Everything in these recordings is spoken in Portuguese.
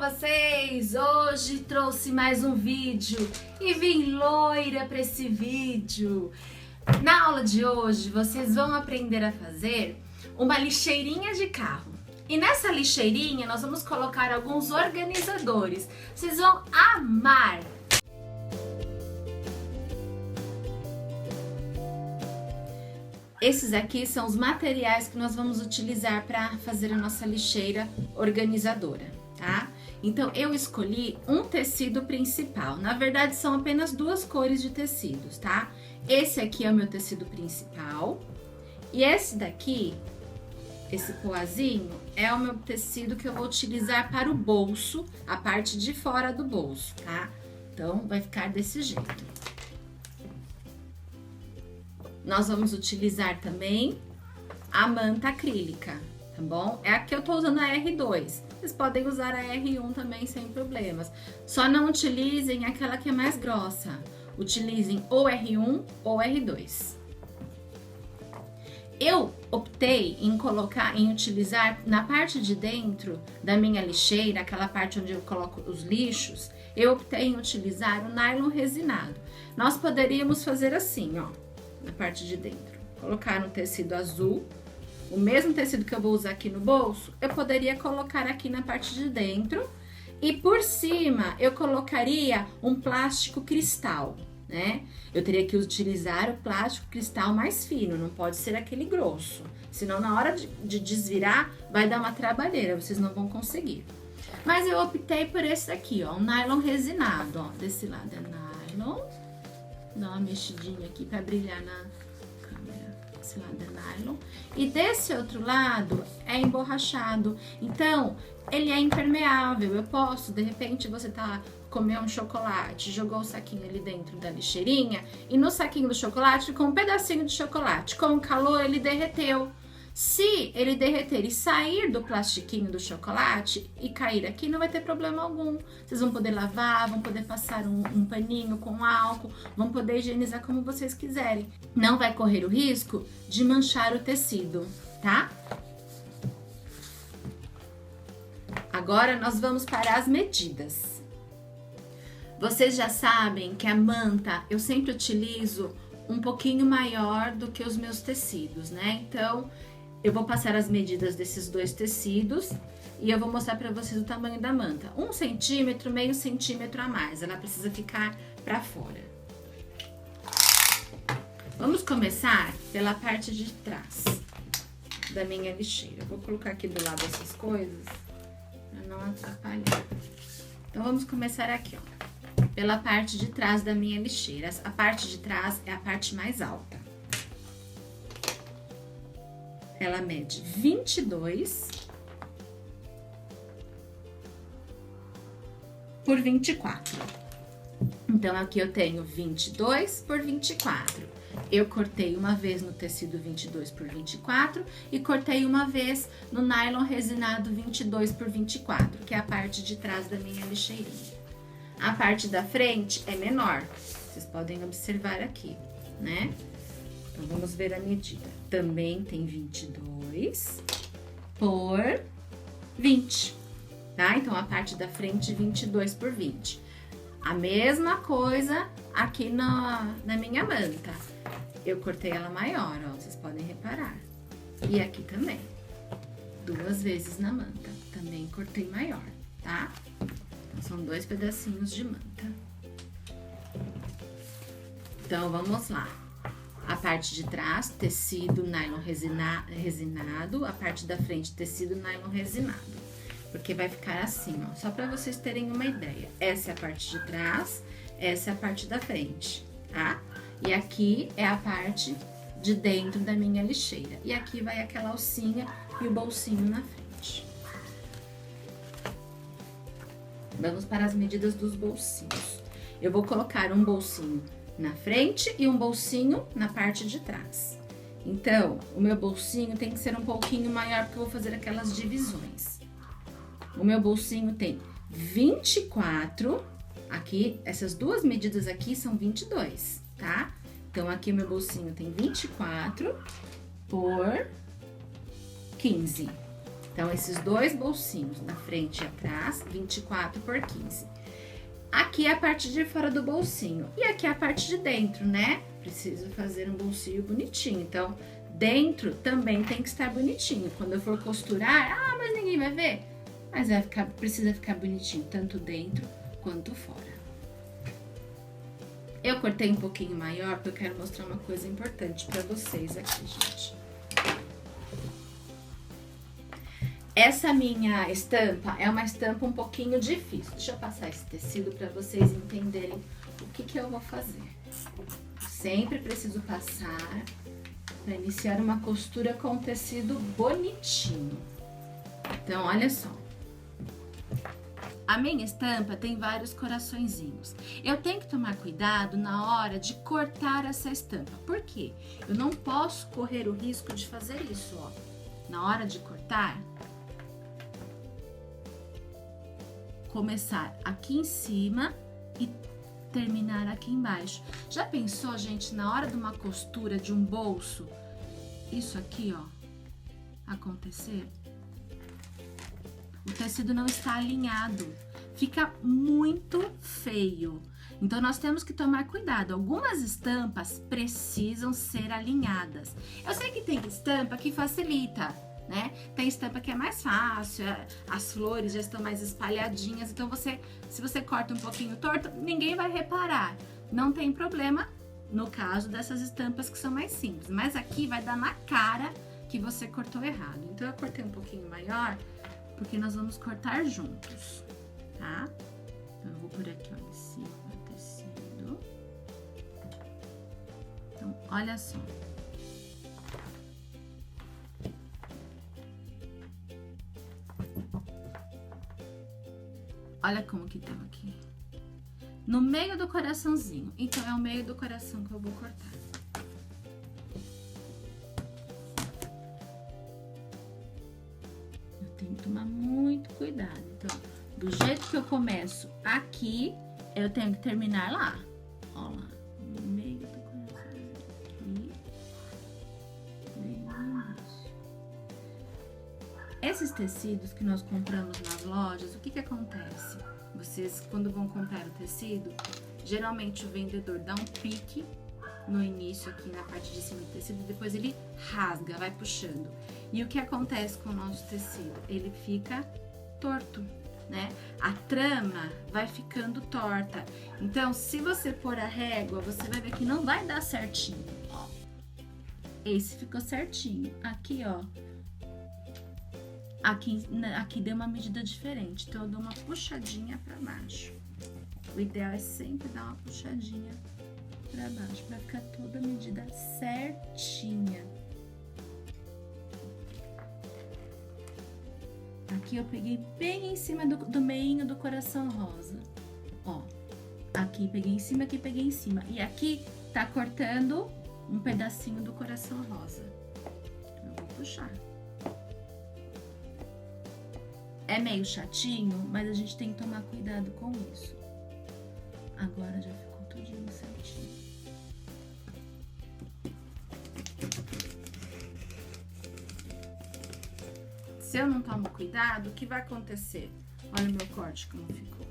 vocês? Hoje trouxe mais um vídeo e vim loira para esse vídeo. Na aula de hoje vocês vão aprender a fazer uma lixeirinha de carro. E nessa lixeirinha nós vamos colocar alguns organizadores. Vocês vão amar! Esses aqui são os materiais que nós vamos utilizar para fazer a nossa lixeira organizadora, tá? Então, eu escolhi um tecido principal. Na verdade, são apenas duas cores de tecidos, tá? Esse aqui é o meu tecido principal. E esse daqui, esse poazinho, é o meu tecido que eu vou utilizar para o bolso, a parte de fora do bolso, tá? Então, vai ficar desse jeito. Nós vamos utilizar também a manta acrílica, tá bom? É a que eu tô usando a R2. Vocês podem usar a R1 também sem problemas. Só não utilizem aquela que é mais grossa. Utilizem ou R1 ou R2. Eu optei em utilizar na parte de dentro da minha lixeira, aquela parte onde eu coloco os lixos, eu optei em utilizar o nylon resinado. Nós poderíamos fazer assim, ó, na parte de dentro, colocar no tecido azul, o mesmo tecido que eu vou usar aqui no bolso, eu poderia colocar aqui na parte de dentro e por cima eu colocaria um plástico cristal, né? Eu teria que utilizar o plástico cristal mais fino, não pode ser aquele grosso, senão na hora de desvirar vai dar uma trabalheira, vocês não vão conseguir. Mas eu optei por esse aqui, ó, um nylon resinado, ó, desse lado é nylon. Dá uma mexidinha aqui para brilhar na câmera. Esse lado é nylon. E desse outro lado é emborrachado. Então, ele é impermeável. Eu posso, de repente, você comeu um chocolate, jogou o saquinho ali dentro da lixeirinha e no saquinho do chocolate ficou um pedacinho de chocolate. Com o calor, ele derreteu. Se ele derreter e sair do plastiquinho do chocolate e cair aqui, não vai ter problema algum. Vocês vão poder lavar, vão poder passar um paninho com álcool, vão poder higienizar como vocês quiserem. Não vai correr o risco de manchar o tecido, tá? Agora nós vamos para as medidas. Vocês já sabem que a manta eu sempre utilizo um pouquinho maior do que os meus tecidos, né? Então, eu vou passar as medidas desses dois tecidos e eu vou mostrar para vocês o tamanho da manta. 1 centímetro, meio centímetro a mais, ela precisa ficar para fora. Vamos começar pela parte de trás da minha lixeira. Eu vou colocar aqui do lado essas coisas para não atrapalhar. Então, vamos começar aqui, ó, pela parte de trás da minha lixeira. A parte de trás é a parte mais alta. Ela mede 22 por 24. Então, aqui eu tenho 22 por 24. Eu cortei uma vez no tecido 22 por 24 e cortei uma vez no nylon resinado 22 por 24, que é a parte de trás da minha lixeirinha. A parte da frente é menor, vocês podem observar aqui, né? Então, vamos ver a medida. Também tem 22 por 20, tá? Então, a parte da frente, 22 por 20. A mesma coisa aqui na minha manta. Eu cortei ela maior, ó, vocês podem reparar. E aqui também. 2 vezes na manta. Também cortei maior, tá? Então, são 2 pedacinhos de manta. Então, vamos lá. A parte de trás, tecido nylon resinado, a parte da frente, tecido nylon resinado. Porque vai ficar assim, ó, só para vocês terem uma ideia. Essa é a parte de trás, essa é a parte da frente, tá? E aqui é a parte de dentro da minha lixeira. E aqui vai aquela alcinha e o bolsinho na frente. Vamos para as medidas dos bolsinhos. Eu vou colocar um bolsinho na frente e um bolsinho na parte de trás. Então, o meu bolsinho tem que ser um pouquinho maior, porque eu vou fazer aquelas divisões. O meu bolsinho tem 24, aqui, essas duas medidas aqui são 22, tá? Então, aqui o meu bolsinho tem 24 por 15. Então, esses dois bolsinhos, na frente e atrás, 24 por 15. Aqui é a parte de fora do bolsinho. E aqui é a parte de dentro, né? Preciso fazer um bolsinho bonitinho. Então, dentro também tem que estar bonitinho. Quando eu for costurar, mas ninguém vai ver. Mas precisa ficar bonitinho, tanto dentro quanto fora. Eu cortei um pouquinho maior, porque eu quero mostrar uma coisa importante pra vocês aqui, gente. Essa minha estampa é uma estampa um pouquinho difícil. Deixa eu passar esse tecido para vocês entenderem o que eu vou fazer. Sempre preciso passar para iniciar uma costura com tecido bonitinho. Então, olha só. A minha estampa tem vários coraçõezinhos. Eu tenho que tomar cuidado na hora de cortar essa estampa. Por quê? Eu não posso correr o risco de fazer isso, ó. Na hora de cortar, começar aqui em cima e terminar aqui embaixo. Já pensou, gente, na hora de uma costura de um bolso, isso aqui, ó, acontecer? O tecido não está alinhado, fica muito feio. Então, nós temos que tomar cuidado. Algumas estampas precisam ser alinhadas. Eu sei que tem estampa que facilita, né? Tem estampa que é mais fácil, as flores já estão mais espalhadinhas, então se você corta um pouquinho torto, ninguém vai reparar. Não tem problema no caso dessas estampas que são mais simples, mas aqui vai dar na cara que você cortou errado. Então eu cortei um pouquinho maior, porque nós vamos cortar juntos, tá? Então eu vou por aqui, ó, em cima do tecido. Então, olha só. Olha como que deu aqui. No meio do coraçãozinho. Então, é o meio do coração que eu vou cortar. Eu tenho que tomar muito cuidado. Então, do jeito que eu começo aqui, eu tenho que terminar lá. Ó lá, no meio do coraçãozinho. Aqui. Bem isso. Esses tecidos que nós compramos nas lojas, o que acontece? Vocês, quando vão comprar o tecido, geralmente o vendedor dá um pique no início aqui na parte de cima do tecido, depois ele rasga, vai puxando. E o que acontece com o nosso tecido? Ele fica torto, né? A trama vai ficando torta. Então, se você pôr a régua, você vai ver que não vai dar certinho, ó. Esse ficou certinho. Aqui, ó. Aqui deu uma medida diferente, então eu dou uma puxadinha pra baixo. O ideal é sempre dar uma puxadinha pra baixo, pra ficar toda a medida certinha. Aqui eu peguei bem em cima do meinho do coração rosa. Ó, aqui peguei em cima, aqui peguei em cima. E aqui tá cortando um pedacinho do coração rosa. Eu vou puxar. É meio chatinho, mas a gente tem que tomar cuidado com isso. Agora já ficou tudinho certinho. Se eu não tomo cuidado, o que vai acontecer? Olha o meu corte como ficou.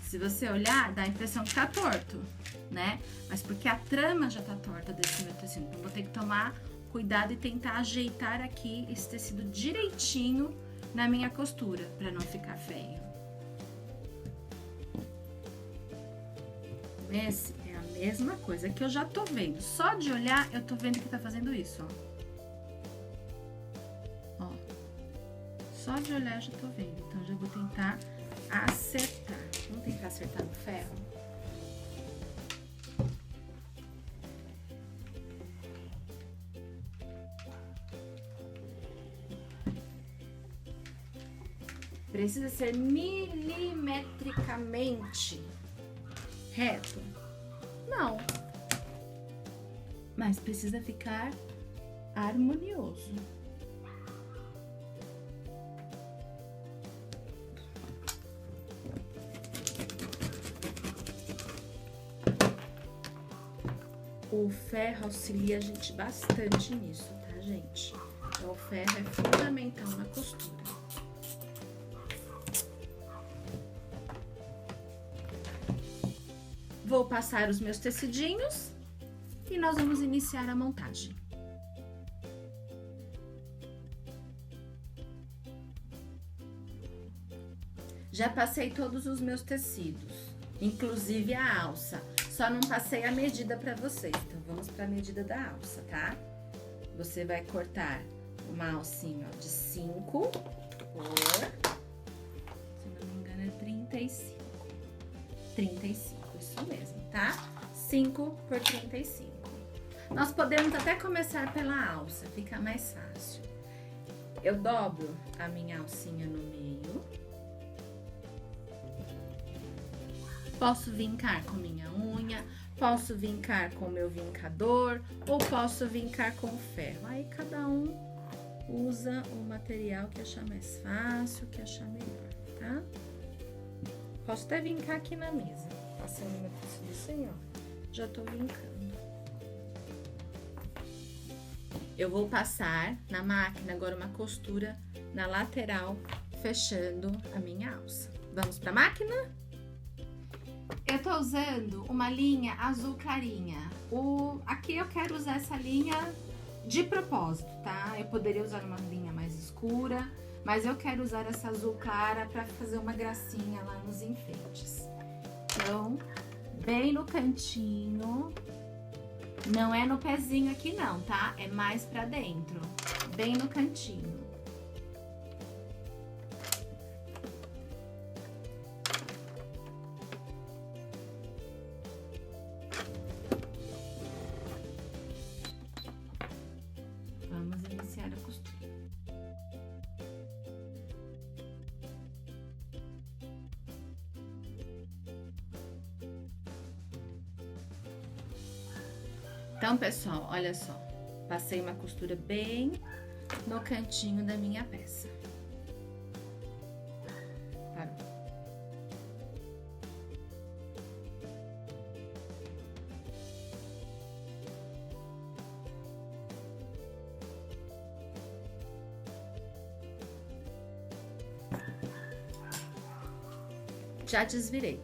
Se você olhar, dá a impressão que tá torto, né? Mas porque a trama já tá torta desse meu tecido. Então, vou ter que tomar cuidado e tentar ajeitar aqui esse tecido direitinho na minha costura, para não ficar feio. Esse é a mesma coisa que eu já tô vendo. Só de olhar, eu tô vendo que tá fazendo isso, ó. Ó. Só de olhar, eu já tô vendo. Então, já vou tentar acertar. Vamos tentar acertar no ferro? Precisa ser milimetricamente reto? Não. Mas precisa ficar harmonioso. O ferro auxilia a gente bastante nisso, tá, gente? Então, o ferro é fundamental na costura. Vou passar os meus tecidinhos e nós vamos iniciar a montagem. Já passei todos os meus tecidos, inclusive a alça. Só não passei a medida para vocês. Então, vamos para a medida da alça, tá? Você vai cortar uma alcinha de 5 por, se não me engano, é 35. 35, isso mesmo, tá? 5 por 35. Nós podemos até começar pela alça, fica mais fácil. Eu dobro a minha alcinha no meio. Posso vincar com minha unha, posso vincar com o meu vincador ou posso vincar com ferro. Aí cada um usa o material que achar mais fácil, que achar melhor, tá? Posso até vincar aqui na mesa. Passando meu tecido assim, ó. Já tô vincando. Eu vou passar na máquina agora uma costura na lateral, fechando a minha alça. Vamos pra máquina? Eu tô usando uma linha azul clarinha. Aqui eu quero usar essa linha de propósito, tá? Eu poderia usar uma linha mais escura, mas eu quero usar essa azul clara pra fazer uma gracinha lá nos enfeites. Então, bem no cantinho, não é no pezinho aqui não, tá? É mais pra dentro, bem no cantinho. Vamos iniciar a costura. Então, pessoal, olha só. Passei uma costura bem no cantinho da minha peça. Parou. Já desvirei.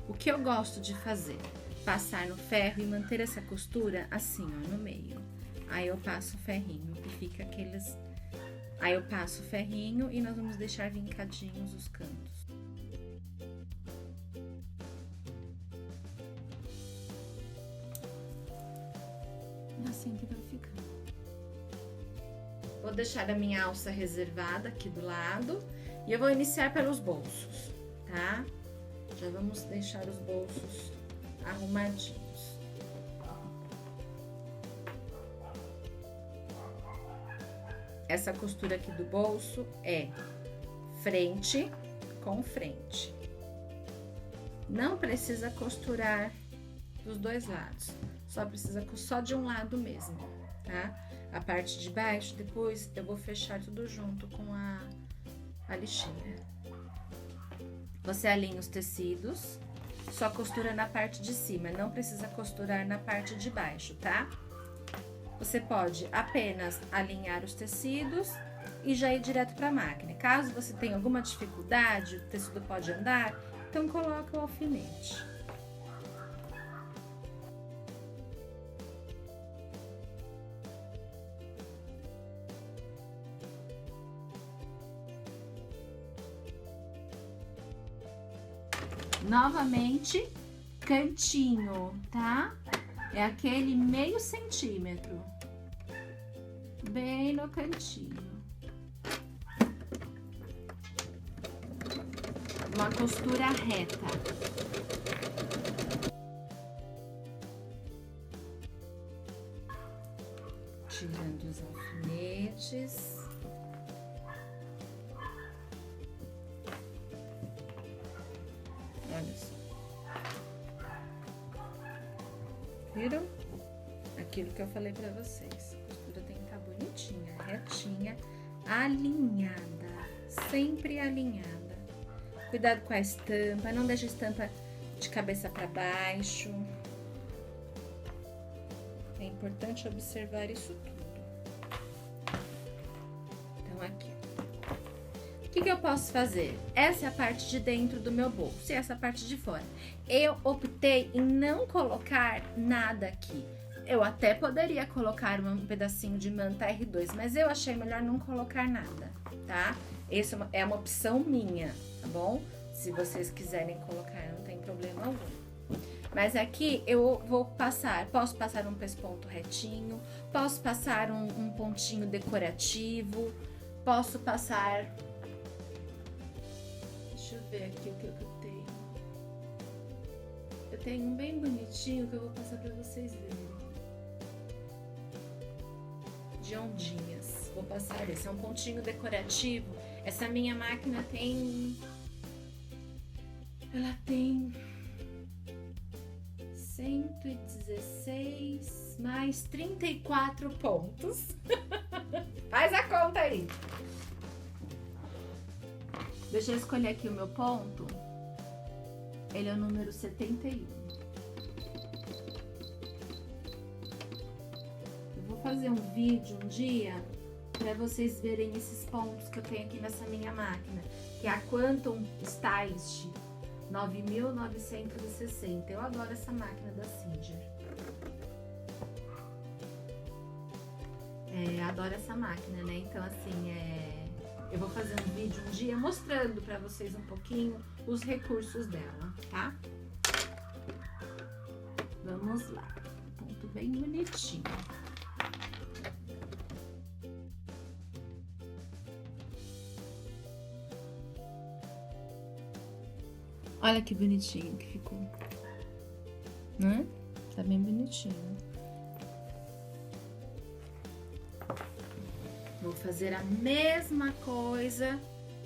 O que eu gosto de fazer? Passar no ferro e manter essa costura assim, ó, no meio. Aí eu passo o ferrinho e fica aqueles... Aí eu passo o ferrinho e nós vamos deixar vincadinhos os cantos. Assim que vai ficar. Vou deixar a minha alça reservada aqui do lado e eu vou iniciar pelos bolsos, tá? Já vamos deixar os bolsos arrumadinhos. Essa costura aqui do bolso é frente com frente. Não precisa costurar dos dois lados, só precisa só de um lado mesmo, tá? A parte de baixo, depois eu vou fechar tudo junto com a lixeira. Você alinha os tecidos, só costura na parte de cima, não precisa costurar na parte de baixo, tá? Você pode apenas alinhar os tecidos e já ir direto para a máquina. Caso você tenha alguma dificuldade, o tecido pode andar, então coloca o alfinete. Novamente, cantinho, tá? É aquele meio centímetro, bem no cantinho. Uma costura reta. Tirando os alfinetes. Olha só. Viram? Aquilo que eu falei pra vocês. A costura tem que estar bonitinha, retinha, alinhada. Sempre alinhada. Cuidado com a estampa, não deixa a estampa de cabeça pra baixo. É importante observar isso tudo. Então, aqui. que eu posso fazer? Essa é a parte de dentro do meu bolso e essa é a parte de fora. Eu optei em não colocar nada aqui. Eu até poderia colocar um pedacinho de manta R2, mas eu achei melhor não colocar nada, tá? Essa é uma opção minha, tá bom? Se vocês quiserem colocar, não tem problema algum. Mas aqui eu vou passar, posso passar um pesponto retinho, posso passar um pontinho decorativo, posso passar... Deixa eu ver aqui o que eu tenho. Eu tenho um bem bonitinho que eu vou passar pra vocês verem. De ondinhas. Vou passar esse, é um pontinho decorativo. Essa minha máquina tem... Ela tem 116 mais 34 pontos. Faz a conta aí. Deixa eu escolher aqui o meu ponto. Ele é o número 71. Eu vou fazer um vídeo um dia para vocês verem esses pontos que eu tenho aqui nessa minha máquina, que é a Quantum Stylist 9960. Eu adoro essa máquina da Singer. Adoro essa máquina, né? Então, assim, eu vou fazer um vídeo um dia mostrando pra vocês um pouquinho os recursos dela, tá? Vamos lá. Ponto bem bonitinho. Olha que bonitinho que ficou, né? Tá bem bonitinho. Vou fazer a mesma coisa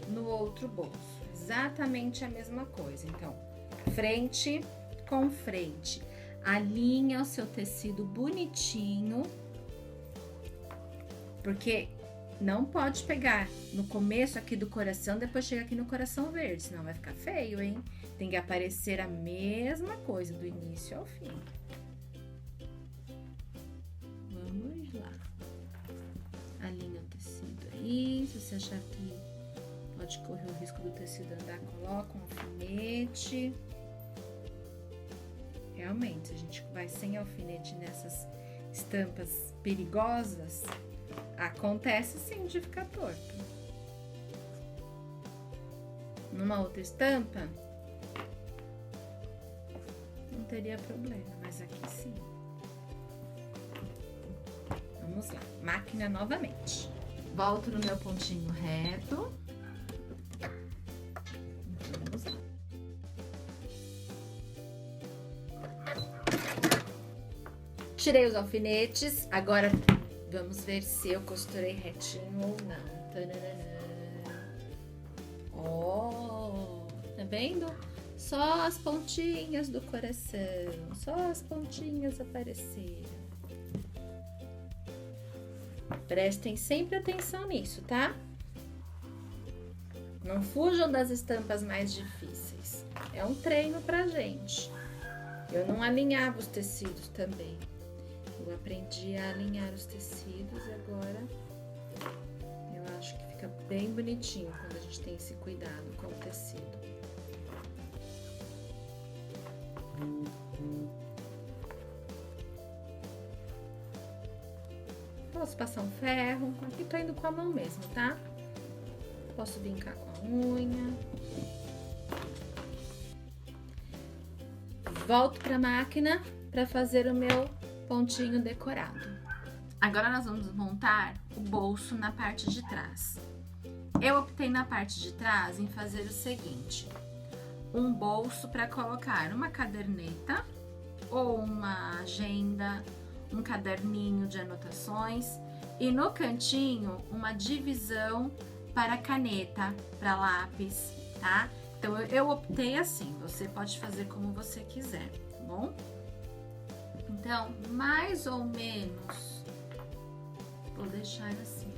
no outro bolso, exatamente a mesma coisa. Então, frente com frente, alinha o seu tecido bonitinho, porque não pode pegar no começo aqui do coração, depois chega aqui no coração verde, senão vai ficar feio, hein? Tem que aparecer a mesma coisa do início ao fim. Vamos lá. Alinha o tecido aí. Se você achar que pode correr o risco do tecido andar, coloca um alfinete. Realmente, se a gente vai sem alfinete nessas estampas perigosas, acontece sim de ficar torto. Numa outra estampa, não teria problema, mas aqui sim. Vamos lá, máquina novamente. Volto no meu pontinho reto. Vamos lá. Tirei os alfinetes, agora vamos ver se eu costurei retinho ou não. Ó, tá vendo? Só as pontinhas do coração, só as pontinhas apareceram. Prestem sempre atenção nisso, tá? Não fujam das estampas mais difíceis. É um treino pra gente. Eu não alinhava os tecidos também. Eu aprendi a alinhar os tecidos e agora eu acho que fica bem bonitinho quando a gente tem esse cuidado com o tecido. Posso passar um ferro, aqui tô indo com a mão mesmo, tá? Posso vincar com a unha. Volto pra máquina para fazer o meu pontinho decorado. Agora nós vamos montar o bolso na parte de trás. Eu optei na parte de trás em fazer o seguinte: um bolso para colocar uma caderneta ou uma agenda, um caderninho de anotações e no cantinho uma divisão para caneta, para lápis, tá? Então eu optei assim, você pode fazer como você quiser, tá bom? Então, mais ou menos, vou deixar assim.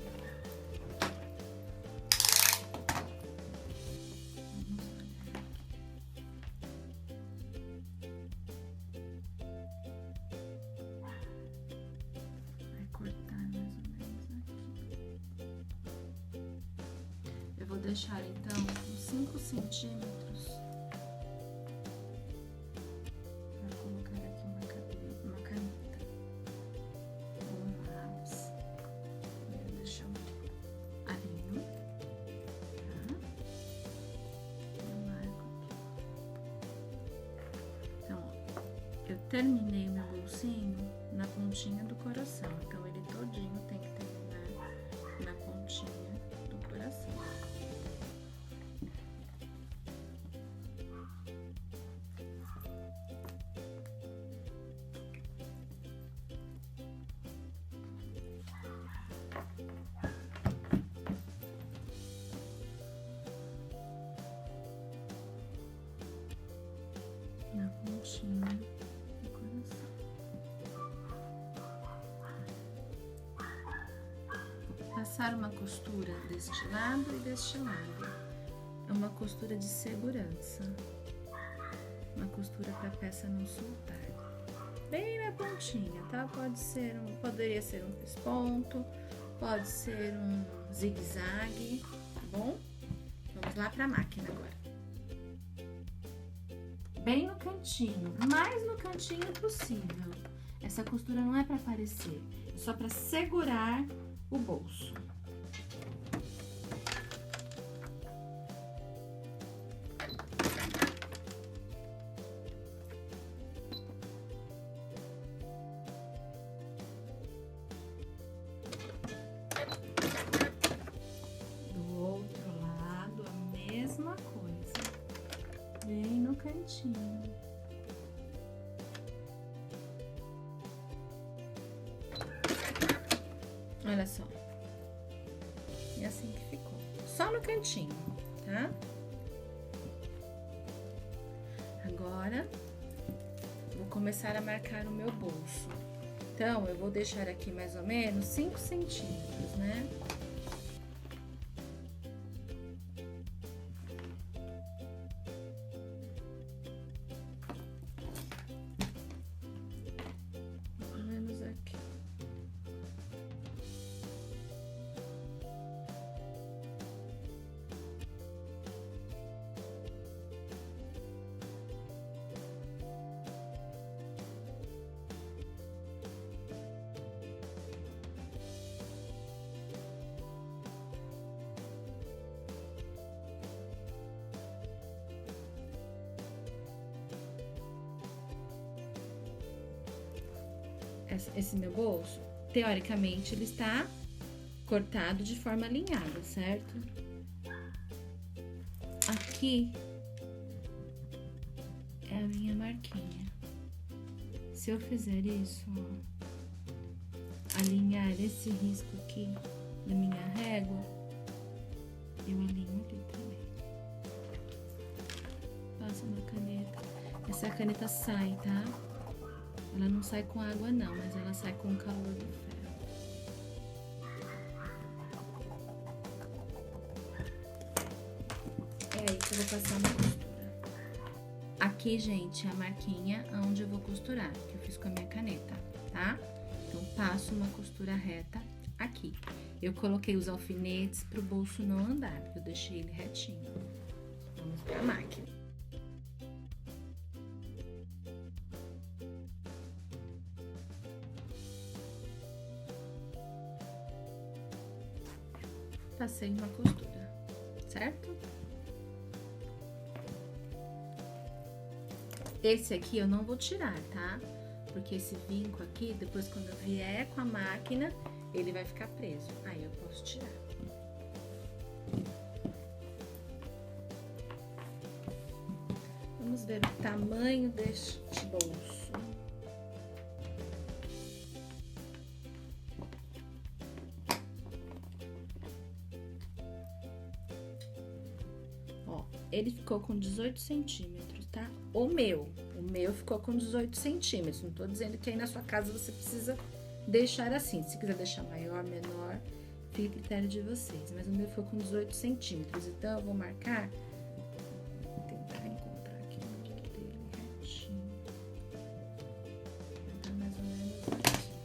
vou deixar então uns 5 centímetros para colocar aqui uma caneta. Um lápis. Vou deixar um alinho, tá? Eu marco aqui. Então, ó, eu terminei meu bolsinho na pontinha do coração, então ele todinho tem que terminar na pontinha do coração. Na pontinha do coração. Passar uma costura deste lado e deste lado. É uma costura de segurança. Uma costura para a peça não soltar. Bem na pontinha, tá? Poderia ser um pesponto, pode ser um zigue-zague, tá bom? Vamos lá para a máquina agora. Bem no cantinho, mais no cantinho possível. Essa costura não é para aparecer, é só para segurar o bolso. Do outro lado, a mesma coisa. Bem no cantinho. Olha só. E assim que ficou. Só no cantinho, tá? Agora, vou começar a marcar o meu bolso. Então, eu vou deixar aqui mais ou menos 5 centímetros, né? Mais ou menos aqui. Esse meu bolso, teoricamente, ele está cortado de forma alinhada, certo? Aqui é a minha marquinha. Se eu fizer isso, ó, alinhar esse risco aqui da minha régua, eu alinho ali também. Passo uma caneta. Essa caneta sai, tá? Ela não sai com água não, mas ela sai com o calor do ferro. É aí que eu vou passar uma costura. Aqui, gente, é a marquinha onde eu vou costurar, que eu fiz com a minha caneta, tá? Então, passo uma costura reta aqui. Eu coloquei os alfinetes pro bolso não andar, porque eu deixei ele retinho. Vamos pra máquina. Passei uma costura, certo? Esse aqui eu não vou tirar, tá? Porque esse vinco aqui, depois quando eu vier com a máquina, ele vai ficar preso. Aí eu posso tirar. Vamos ver o tamanho deste bolso. Ele ficou com 18 centímetros, tá? O meu ficou com 18 centímetros. Não tô dizendo que aí na sua casa você precisa deixar assim. Se quiser deixar maior, menor, fica a critério de vocês. Mas o meu ficou com 18 centímetros. Então, eu vou marcar. Vou tentar encontrar aqui o meio dele retinho. Vai dar mais ou menos aqui.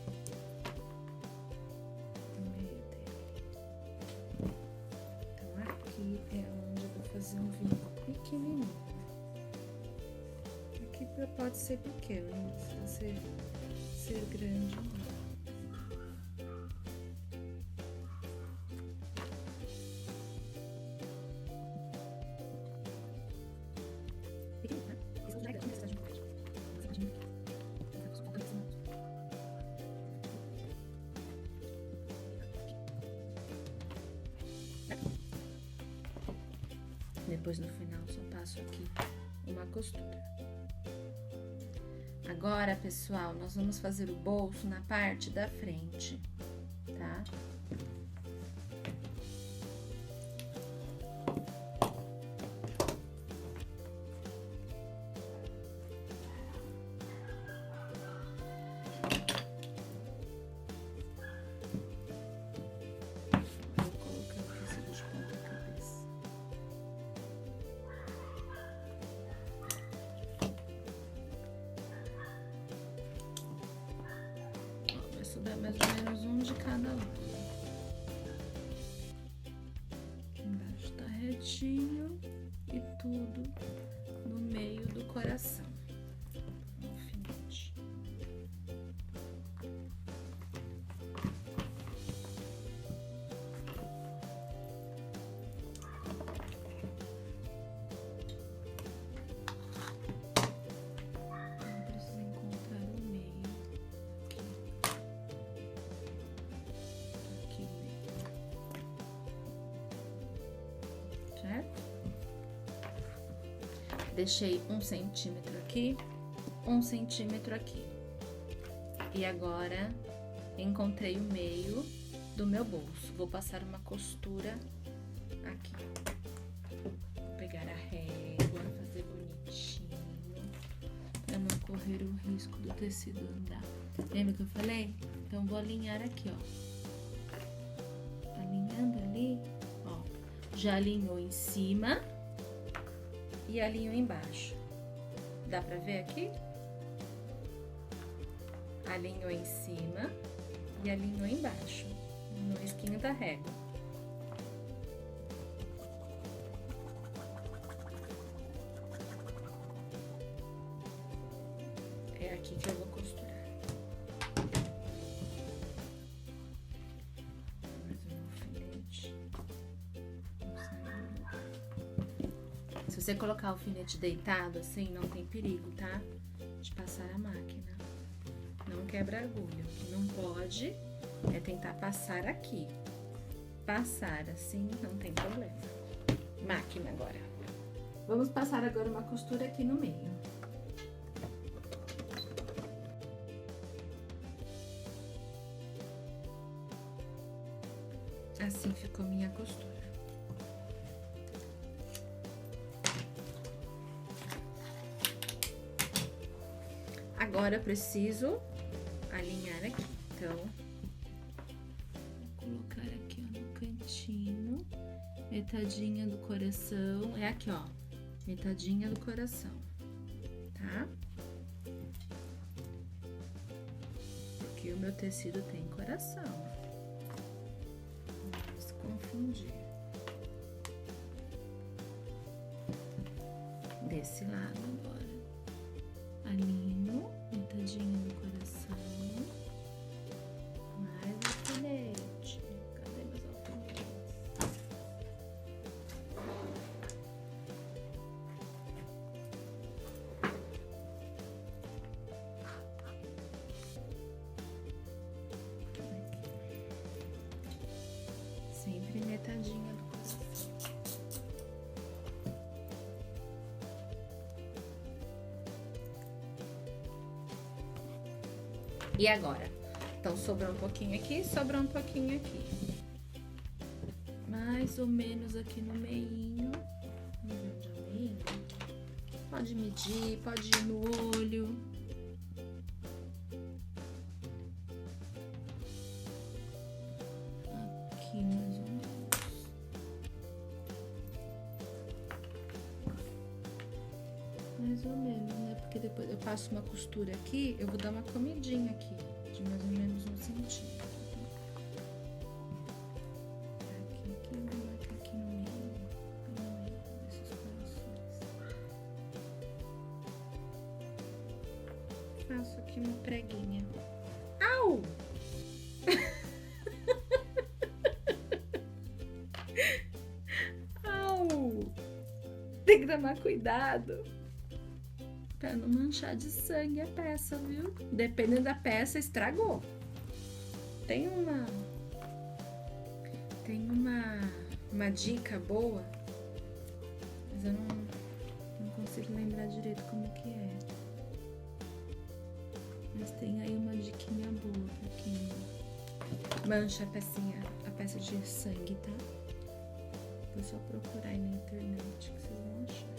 No meio dele. Então, aqui pode ser pequeno, não precisa ser grande, não. Depois no final só passo aqui uma costura. Agora, pessoal, nós vamos fazer o bolso na parte da frente, tá? Vou colocar o tecido de ponta cabeça. Vai sobrar mais ou menos um de cada lado. Aqui embaixo tá retinho e tudo no meio do coração. Um alfinete. Preciso encontrar o meio. Aqui o meio. Certo? Deixei 1 centímetro aqui, 1 centímetro aqui. E agora encontrei o meio do meu bolso. Vou passar uma costura aqui. Vou pegar a régua, fazer bonitinho, pra não correr o risco do tecido andar. Lembra que eu falei? Então, vou alinhar aqui, ó. Alinhando ali, ó. Já alinhou em cima e alinhou embaixo. Dá pra ver aqui? Alinhou em cima e alinhou embaixo, no risquinho da régua. É aqui que eu vou costurar. Mais um alfinete. Se você colocar o alfinete deitado assim, não tem perigo, tá? De passar a máquina. Não quebra a agulha. O que não pode é tentar passar aqui. Passar assim, não tem problema. Máquina agora. Vamos passar agora uma costura aqui no meio. Assim ficou minha costura. Agora eu preciso alinhar aqui. Então, vou colocar aqui, ó, no cantinho, metadinha do coração. É aqui, ó, metadinha do coração, tá? Porque o meu tecido tem coração. Não se confundir. Desse lado agora. Alinho, metadinha do coração. Mais alfinete. Cadê meus alfinetes? Sempre metadinha do coração. E agora? Então, sobrou um pouquinho aqui, sobrou um pouquinho aqui. Mais ou menos aqui no meinho. Vamos ver onde é o meinho? Pode medir, pode ir no olho. Aqui, mais ou menos. Mais ou menos, né? Porque depois eu passo uma costura aqui, eu vou dar uma comidinha aqui, de mais ou menos 1 centímetro. Aqui, eu vou marcar aqui no meio desses corações. faço aqui uma preguinha. Au! Au! Tem que tomar cuidado pra não manchar de sangue a peça, viu? Dependendo da peça, estragou. Tem uma dica boa, mas eu não consigo lembrar direito como que é. Mas tem aí uma diquinha boa pra quem mancha a peça de sangue, tá? Vou só procurar aí na internet que vocês vão achar.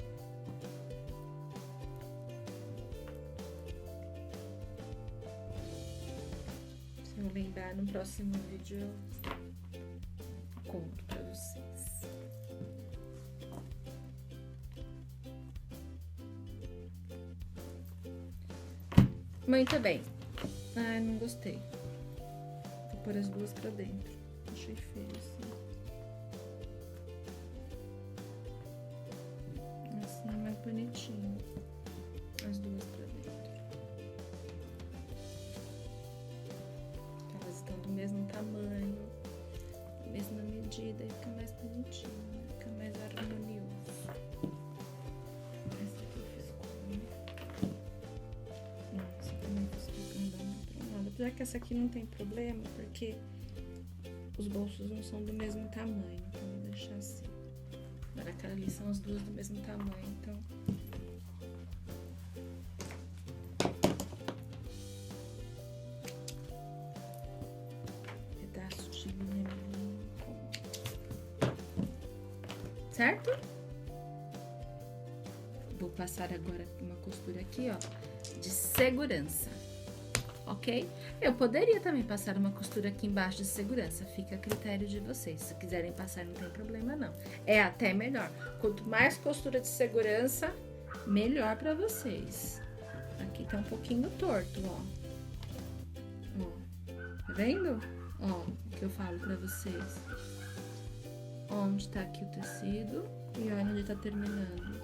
Se eu lembrar no próximo vídeo eu conto pra vocês. Muito bem. Ai, não gostei. Vou pôr as duas pra dentro. Achei feio assim. Assim é mais bonitinho. As duas pra dentro. Elas estão do mesmo tamanho, mesma medida e fica mais bonitinho, fica mais harmonioso. Essa aqui eu fiz como? Não, essa também fiz colocando da mão pra um lado. Apesar que essa aqui não tem problema, porque os bolsos não são do mesmo tamanho, então eu vou deixar assim. Agora aquela ali são as duas do mesmo tamanho, então... Pedaço de linha, certo? Vou passar agora uma costura aqui, ó, de segurança, ok? Eu poderia também passar uma costura aqui embaixo de segurança, fica a critério de vocês. Se quiserem passar, não tem problema, não. É até melhor. Quanto mais costura de segurança, melhor pra vocês. Aqui tá um pouquinho torto, ó. Ó, tá vendo? Ó, o que eu falo pra vocês. Onde tá aqui o tecido e olha onde tá terminando.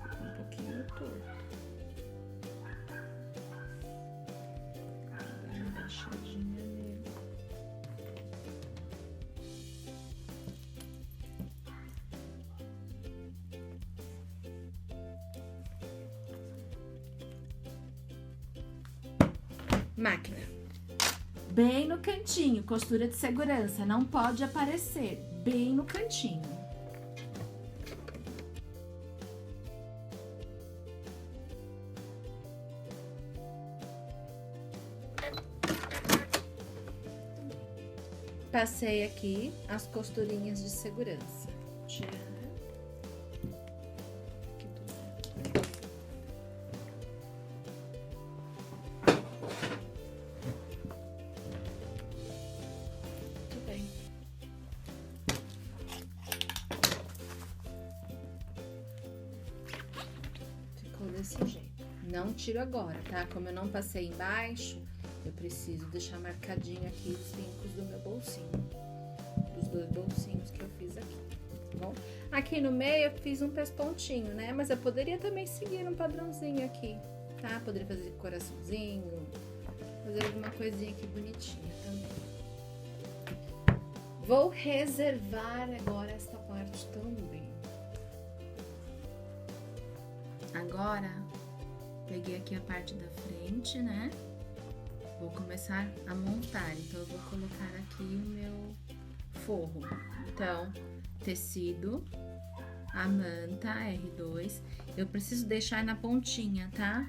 Fica um pouquinho torto. Vou dar uma baixadinha nele. Máquina. Bem no cantinho, costura de segurança, não pode aparecer, bem no cantinho. Passei aqui as costurinhas de segurança. Tira. Aqui do lado. Muito bem. Ficou desse jeito. Não tiro agora, tá? Como eu não passei embaixo, eu preciso deixar marcadinho aqui os vincos do meu bolsinho. Dos dois bolsinhos que eu fiz aqui, tá bom? Aqui no meio eu fiz um pespontinho, né? Mas eu poderia também seguir um padrãozinho aqui, tá? Poderia fazer coraçãozinho, fazer alguma coisinha aqui bonitinha também. Vou reservar agora esta parte também. Agora, peguei aqui a parte da frente, né? Vou começar a montar, então eu vou colocar aqui o meu forro. Então, tecido, a manta R2, eu preciso deixar na pontinha, tá?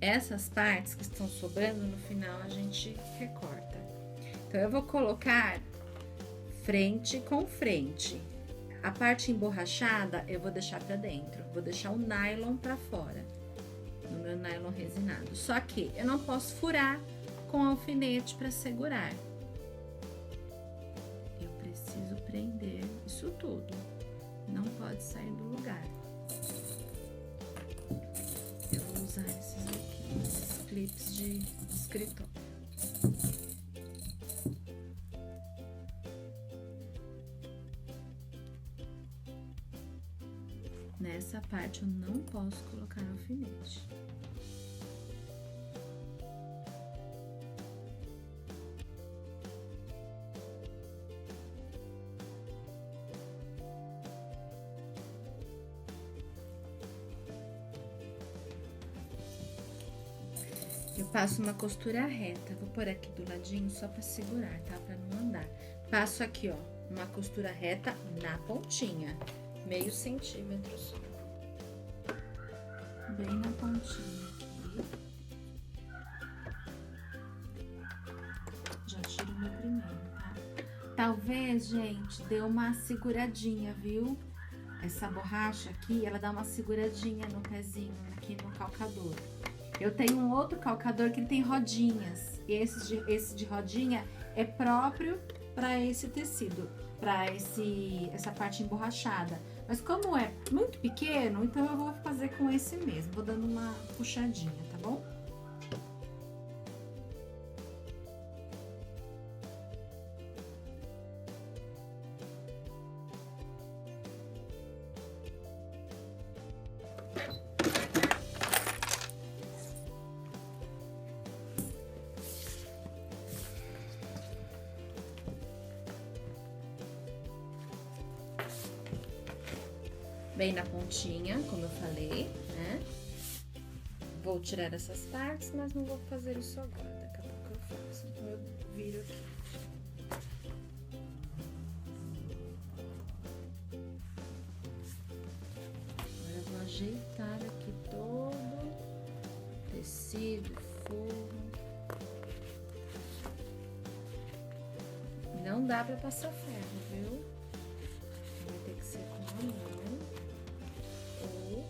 Essas partes que estão sobrando, no final a gente recorta. Então, eu vou colocar frente com frente. A parte emborrachada eu vou deixar pra dentro, vou deixar o nylon pra fora, no meu nylon resinado. Só que eu não posso furar com alfinete pra segurar. Eu preciso prender isso tudo, não pode sair do lugar. Eu vou usar esses aqui, esses clipes de escritório. Nessa parte eu não posso colocar alfinete. Eu passo uma costura reta, vou pôr aqui do ladinho só pra segurar, tá? Pra não andar. Passo aqui, ó, uma costura reta na pontinha, meio centímetro só. Bem na pontinha aqui. Já tiro o meu primeiro, tá? Talvez, gente, dê uma seguradinha, viu? Essa borracha aqui, ela dá uma seguradinha no pezinho, aqui no calcador. Eu tenho um outro calcador que ele tem rodinhas. Esse de rodinha é próprio para esse tecido, para essa parte emborrachada. Mas como é muito pequeno, então eu vou fazer com esse mesmo. Vou dando uma puxadinha, tá bom? Bem na pontinha, como eu falei, né? Vou tirar essas partes, mas não vou fazer isso agora. Daqui a pouco eu faço. Então, eu viro aqui. Agora eu vou ajeitar aqui todo o tecido, forro. Não dá pra passar ferro, viu? Vai ter que ser com a mão. Ou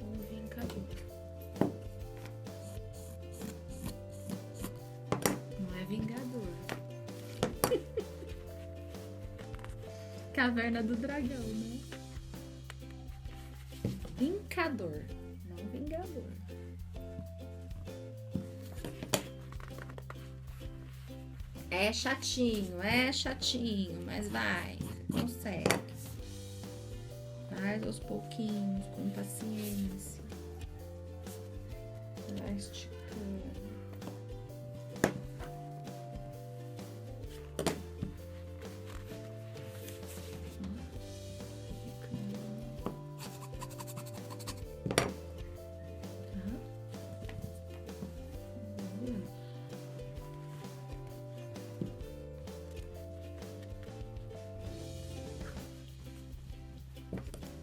um vincador. Não é vingador. Caverna do Dragão, né? Vincador, não vingador. É chatinho, mas vai, você consegue. Faz aos pouquinhos, com paciência. Vai esticando.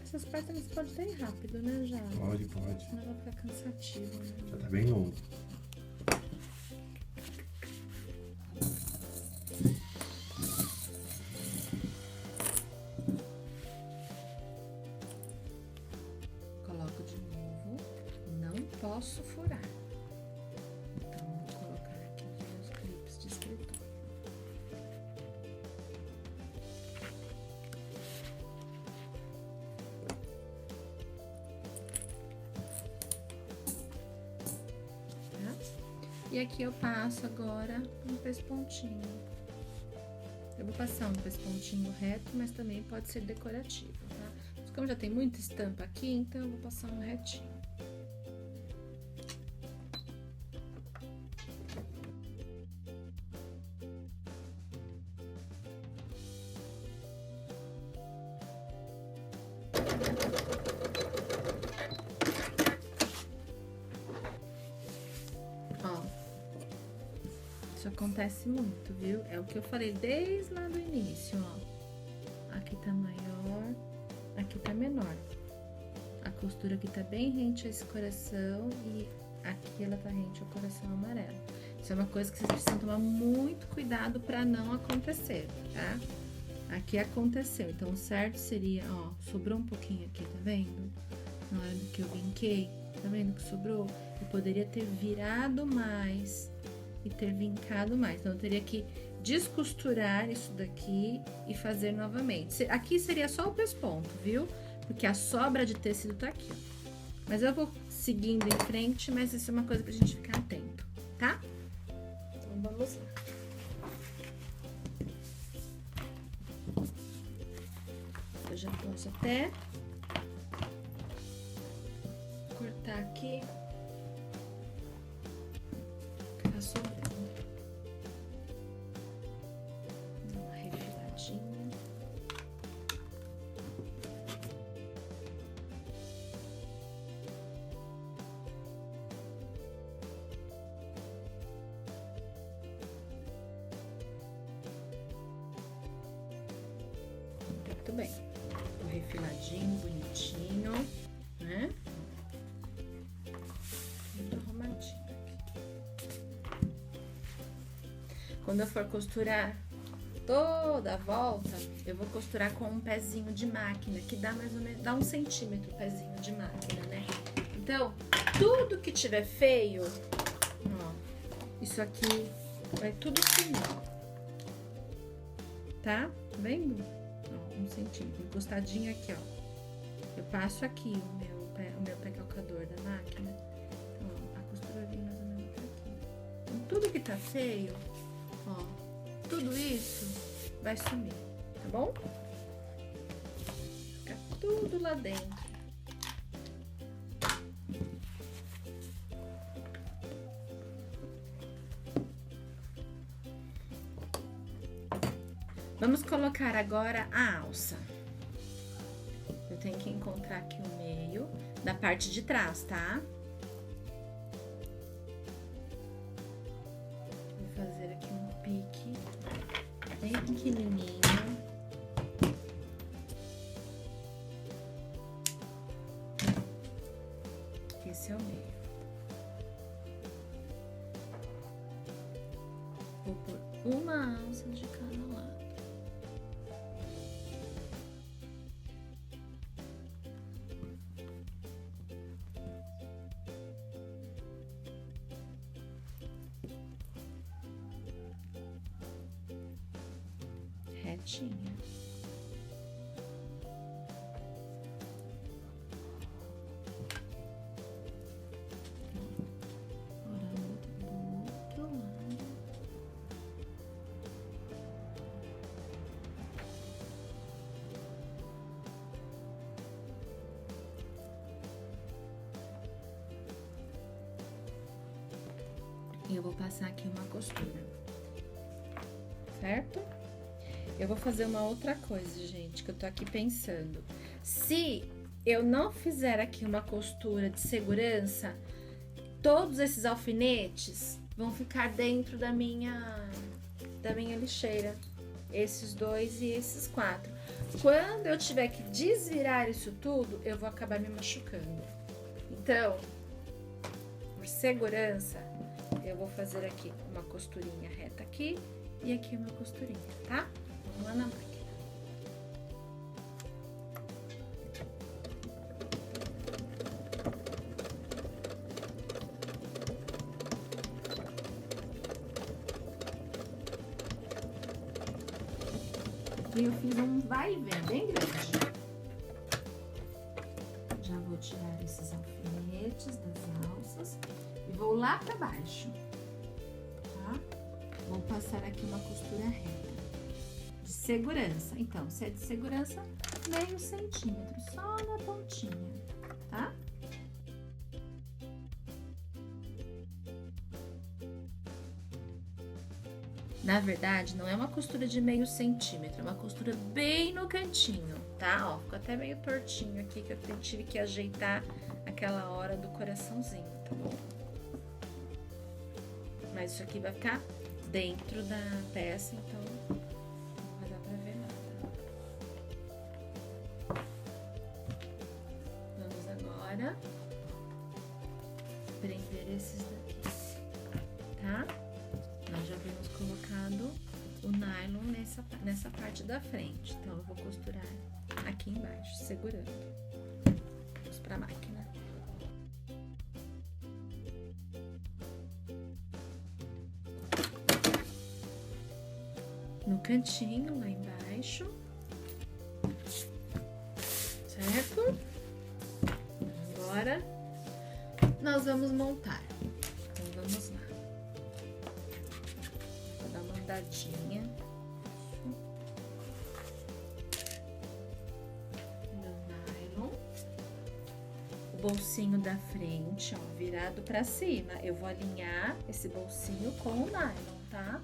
Essas partes você pode sair rápido, né, já? Pode. Senão vai ficar cansativo, né? Já tá bem longo. Coloco de novo. Não posso furar. Então, vou colocar aqui os meus clipes de escritório. E aqui eu passo agora um pespontinho. Eu vou passar um pespontinho reto, mas também pode ser decorativo, tá? Mas como já tem muita estampa aqui, então eu vou passar um retinho. Ó. Isso acontece muito, viu? É o que eu falei desde lá do início, ó. Aqui tá maior, aqui tá menor. A costura aqui tá bem rente a esse coração e aqui ela tá rente ao coração amarelo. Isso é uma coisa que vocês precisam tomar muito cuidado pra não acontecer, tá? Aqui aconteceu, então o certo seria, ó, sobrou um pouquinho aqui, tá vendo? Na hora que eu vinquei, tá vendo que sobrou? Eu poderia ter virado mais e ter vincado mais. Então, eu teria que descosturar isso daqui e fazer novamente. Aqui seria só o pesponto, viu? Porque a sobra de tecido tá aqui, ó. Mas eu vou seguindo em frente, mas isso é uma coisa pra gente ficar atento, tá? Então, vamos lá. Eu já posso até cortar aqui. Tá sobrando. Dá uma refiladinha. Muito bem. Um refiladinho, bonitinho, né? Muito arrumadinho aqui. Quando eu for costurar toda a volta, eu vou costurar com um pezinho de máquina, que dá mais ou menos, dá 1 centímetro o pezinho de máquina, né? Então, tudo que tiver feio, ó, isso aqui vai tudo sumir, tá? Tá vendo? Ó, 1 centímetro, encostadinho aqui, ó. Eu passo aqui o meu precalcador da máquina. Então, ó, a costura vem mais ou menos por aqui. Então, tudo que tá feio, ó, tudo isso vai sumir, tá bom? Fica tudo lá dentro. Vamos colocar agora a alça. Eu tenho que encontrar aqui o meio da parte de trás, tá? Vou fazer aqui um pique bem pequenininho. Esse é o meio. Vou pôr uma alça de cada lado. Retinha. Agora do outro lado. E eu vou passar aqui uma costura, certo? Eu vou fazer uma outra coisa, gente, que eu tô aqui pensando. Se eu não fizer aqui uma costura de segurança, todos esses alfinetes vão ficar dentro da minha lixeira. Esses 2 e esses 4. Quando eu tiver que desvirar isso tudo, eu vou acabar me machucando. Então, por segurança, eu vou fazer aqui uma costurinha reta aqui e aqui uma costurinha, tá? Vamos lá na máquina. E eu fiz um vai e vem bem grande. Já vou tirar esses alfinetes das alças e vou lá pra baixo, tá? Vou passar aqui uma costura reta. De segurança. Então, se é de segurança, meio centímetro, só na pontinha, tá? Na verdade, não é uma costura de meio centímetro, é uma costura bem no cantinho, tá? Ó, ficou até meio tortinho aqui, que eu tive que ajeitar aquela hora do coraçãozinho, tá bom? Mas isso aqui vai ficar dentro da peça, então não vai dar pra ver nada. Vamos agora prender esses daqui, tá? Nós já havíamos colocado o nylon nessa parte da frente, então eu vou costurar aqui embaixo, segurando. Vamos pra máquina. No cantinho, lá embaixo, certo? Agora, nós vamos montar. Então, vamos lá. Vou dar uma andadinha. bolsinho da frente, ó, virado pra cima. Eu vou alinhar esse bolsinho com o nylon, tá?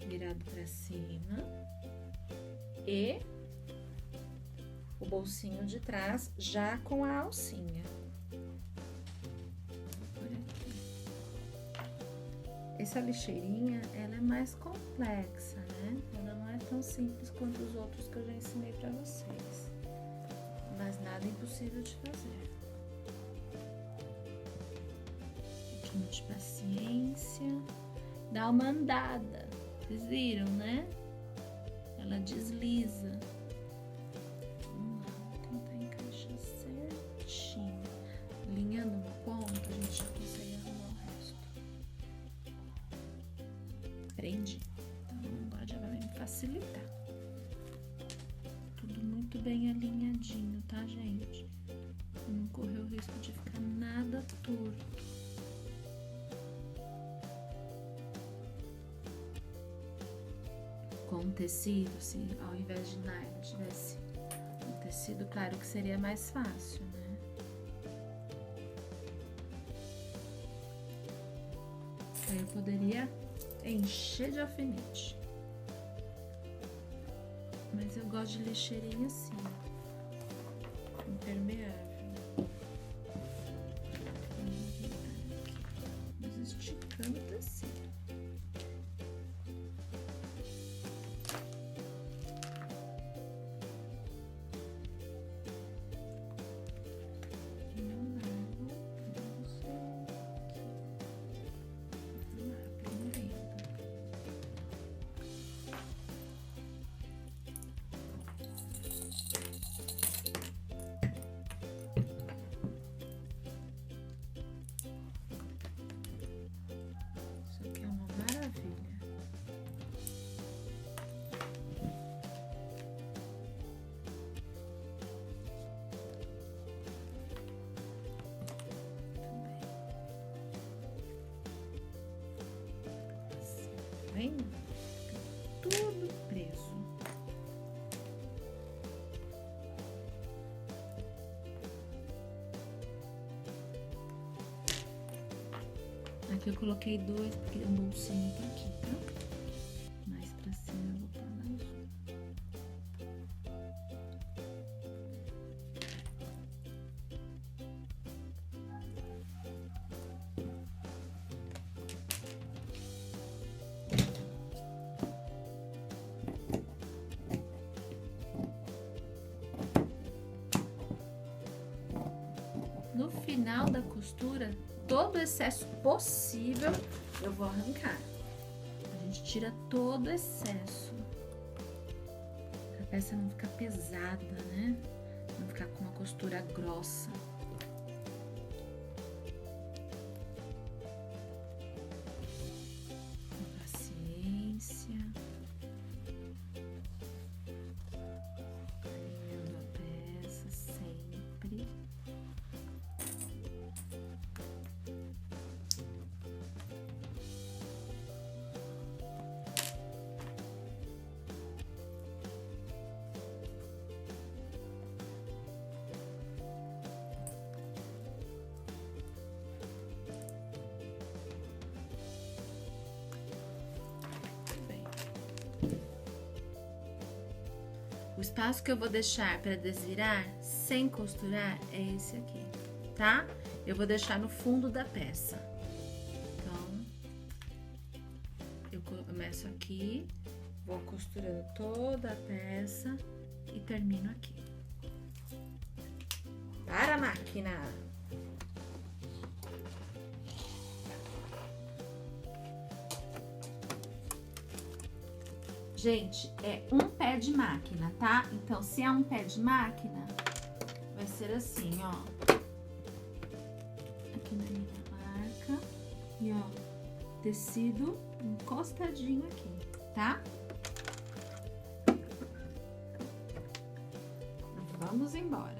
Virado pra cima. E o bolsinho de trás já com a alcinha. Por aqui. Essa lixeirinha, ela é mais complexa, né? Ela não é tão simples quanto os outros que eu já ensinei pra vocês. Mas nada impossível de fazer. Um pouquinho de paciência. Dá uma andada. Vocês viram, né? Ela desliza. Vamos lá, vou tentar encaixar certinho. Alinhando uma ponta, a gente já consegue arrumar o resto. Prende. Então, agora já vai me facilitar. Tudo muito bem alinhadinho, tá, gente? Não correr o risco de ficar nada torto. Com um tecido, se ao invés de nylon tivesse um tecido, claro que seria mais fácil, né? Aí eu poderia encher de alfinete. Mas eu gosto de lixeirinha assim, ó, impermeável. Vamos esticando o tecido. Vendo? Fica tudo preso. Aqui eu coloquei dois, porque o bolsinho tá aqui, tá? Mais pra cima eu vou pôr mais um. No final da costura, todo o excesso possível eu vou arrancar. A gente tira todo o excesso. A peça não ficar pesada, né? Não ficar com uma costura grossa. Com paciência. Alinhando a peça sempre. O espaço que eu vou deixar para desvirar sem costurar é esse aqui, tá? Eu vou deixar no fundo da peça. Então, eu começo aqui, vou costurando toda a peça e termino aqui. Para a máquina! Gente, é um pé de máquina, tá? Então, se é um pé de máquina, vai ser assim, ó. Aqui na minha marca. E, ó, tecido encostadinho aqui, tá? Vamos embora.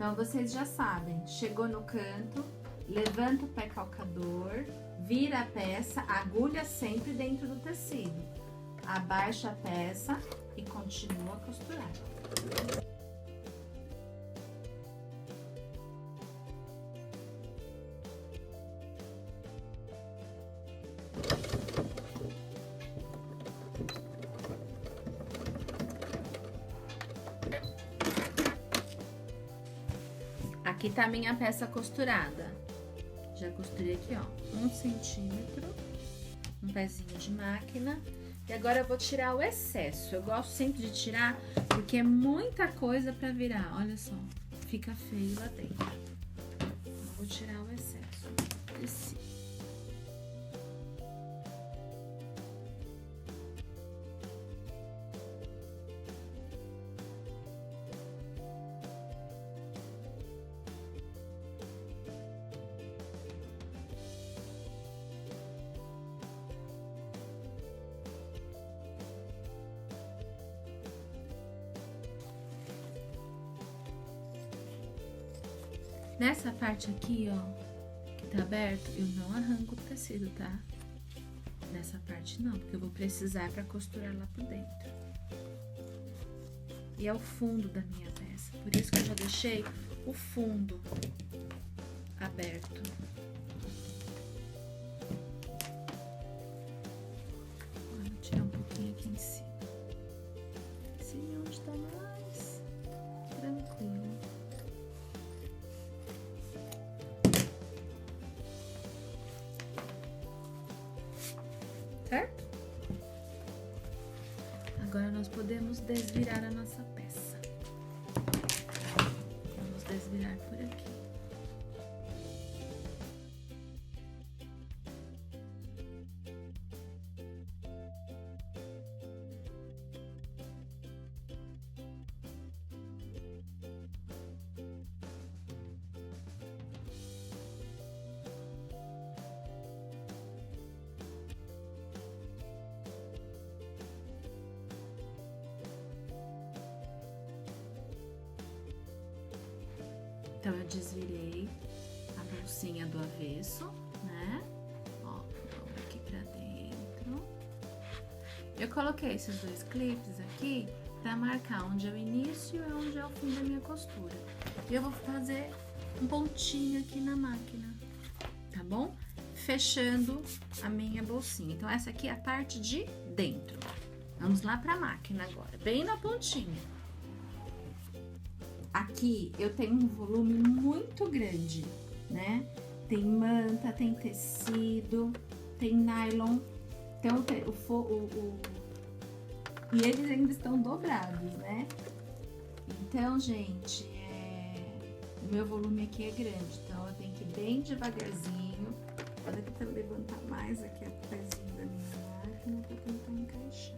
Então, vocês já sabem, chegou no canto, levanta o pé calcador, vira a peça, agulha sempre dentro do tecido. Abaixa a peça e continua a costurar. Aqui tá a minha peça costurada. Já costurei aqui, ó, 1 centímetro, um pezinho de máquina. E agora eu vou tirar o excesso. Eu gosto sempre de tirar porque é muita coisa pra virar. Olha só, fica feio lá dentro. Eu vou tirar o excesso desse. Nessa parte aqui, ó, que tá aberto, eu não arranco o tecido, tá? Nessa parte não, porque eu vou precisar pra costurar lá por dentro. E é o fundo da minha peça, por isso que eu já deixei o fundo aberto. Vou tirar um pouquinho aqui em cima. Esse é onde tá mais tranquilo. Certo? Agora nós podemos desvirar a nossa peça. Vamos desvirar por aqui. Então, eu desvirei a bolsinha do avesso, né? Ó, vamos aqui pra dentro. Eu coloquei esses 2 clipes aqui pra marcar onde é o início e onde é o fim da minha costura. E eu vou fazer um pontinho aqui na máquina, tá bom? Fechando a minha bolsinha. Então, essa aqui é a parte de dentro. Vamos lá pra máquina agora, bem na pontinha. Aqui eu tenho um volume muito grande, né? Tem manta, tem tecido, tem nylon. Então, e eles ainda estão dobrados, né? Então, gente, o meu volume aqui é grande, então eu tenho que ir bem devagarzinho. Vou tentar levantar mais aqui o pezinho da minha máquina pra tentar encaixar.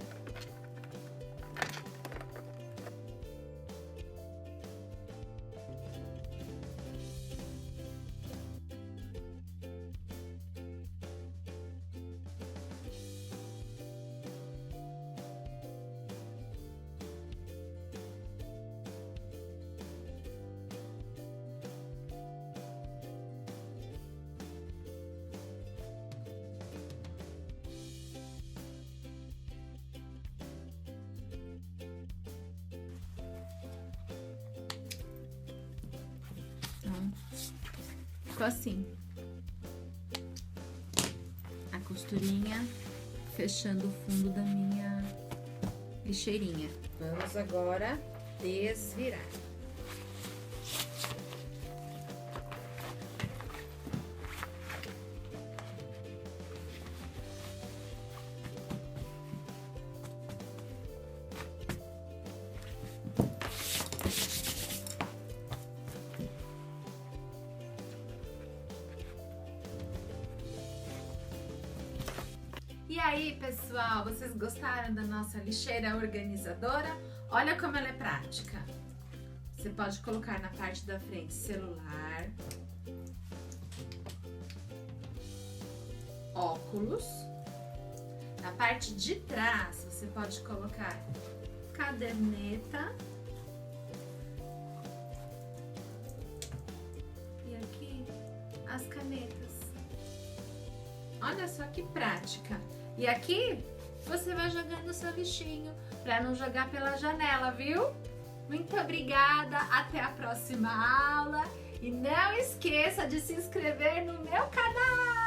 Ficou assim. A costurinha fechando o fundo da minha lixeirinha. Vamos agora desvirar. E aí, pessoal, vocês gostaram da nossa lixeira organizadora? Olha como ela é prática. Você pode colocar na parte da frente celular, óculos. Na parte de trás, você pode colocar caderneta, canetas. Olha só que prática. E aqui você vai jogando o seu lixinho para não jogar pela janela, viu? Muito obrigada, até a próxima aula e não esqueça de se inscrever no meu canal!